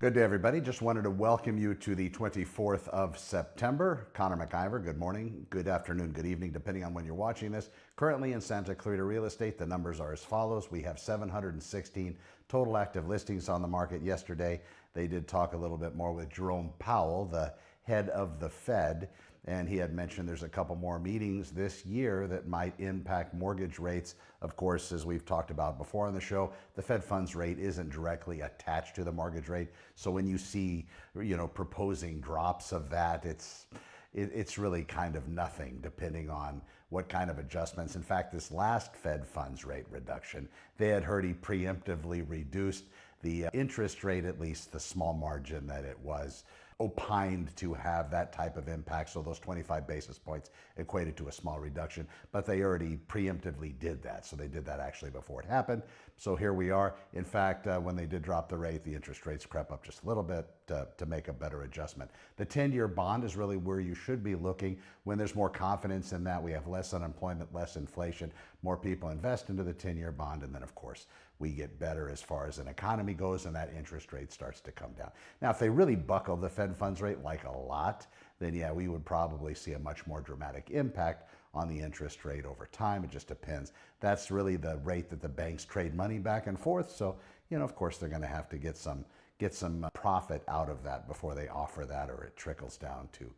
Good day, everybody. Just wanted to welcome you to the 24th of September. Connor McIver, good morning, good afternoon, good evening, depending on when you're watching this. Currently in Santa Clarita real estate, the numbers are as follows. We have 716 total active listings on the market yesterday. They did talk a little bit more with Jerome Powell, the head of the Fed, and he had mentioned there's a couple more meetings this year that might impact mortgage rates. Of course, as we've talked about before on the show, the Fed funds rate isn't directly attached to the mortgage rate. So when you see, proposing drops of that, it's really kind of nothing depending on what kind of adjustments. In fact, this last Fed funds rate reduction, they had already preemptively reduced the interest rate, at least the small margin that it was opined to have that type of impact. So those 25 basis points equated to a small reduction, but they already preemptively did that. So they did that actually before it happened. So here we are. In fact, when they did drop the rate, the interest rates crept up just a little bit to make a better adjustment. The 10-year bond is really where you should be looking when there's more confidence in that. We have less unemployment, less inflation, more people invest into the 10-year bond, and then of course we get better as far as an economy goes, and that interest rate starts to come down. Now, if they really buckle the Fed funds rate like a lot, then yeah, we would probably see a much more dramatic impact on the interest rate over time. It just depends. That's really the rate that the banks trade money back and forth. So, of course, they're going to have to get some profit out of that before they offer that, or it trickles down to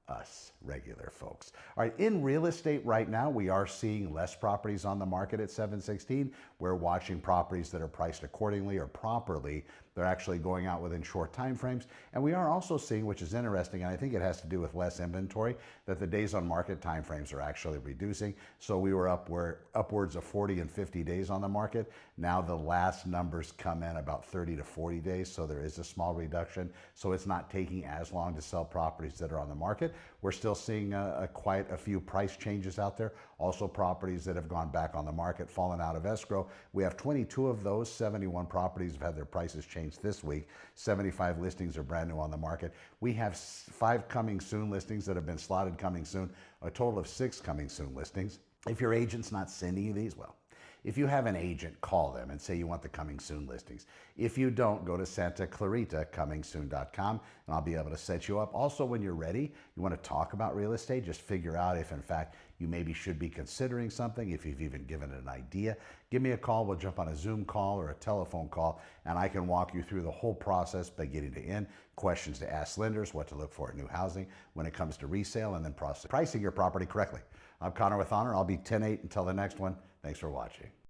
us regular folks. All right, in real estate right now, we are seeing less properties on the market at 716. We're watching properties that are priced accordingly or properly. They're actually going out within short time frames. And we are also seeing, which is interesting, and I think it has to do with less inventory, that the days on market time frames are actually reducing. So we were upwards of 40 and 50 days on the market. Now the last numbers come in about 30 to 40 days. So there is a small reduction. So it's not taking as long to sell properties that are on the market. We're still seeing quite a few price changes out there. Also properties that have gone back on the market, fallen out of escrow. We have 22 of those. 71 properties have had their prices changed this week. 75 listings are brand new on the market. We have 5 coming soon listings that have been slotted coming soon, a total of 6 coming soon listings. If your agent's not sending you these, well, if you have an agent, call them and say you want the coming soon listings. If you don't, go to santaclarita.comingsoon.com and I'll be able to set you up. Also, when you're ready, you want to talk about real estate, just figure out if in fact you maybe should be considering something, if you've even given it an idea. Give me a call. We'll jump on a Zoom call or a telephone call and I can walk you through the whole process, beginning to end, questions to ask lenders, what to look for in new housing when it comes to resale, and then pricing your property correctly. I'm Connor with Honor. I'll be 10-8 until the next one. Thanks for watching.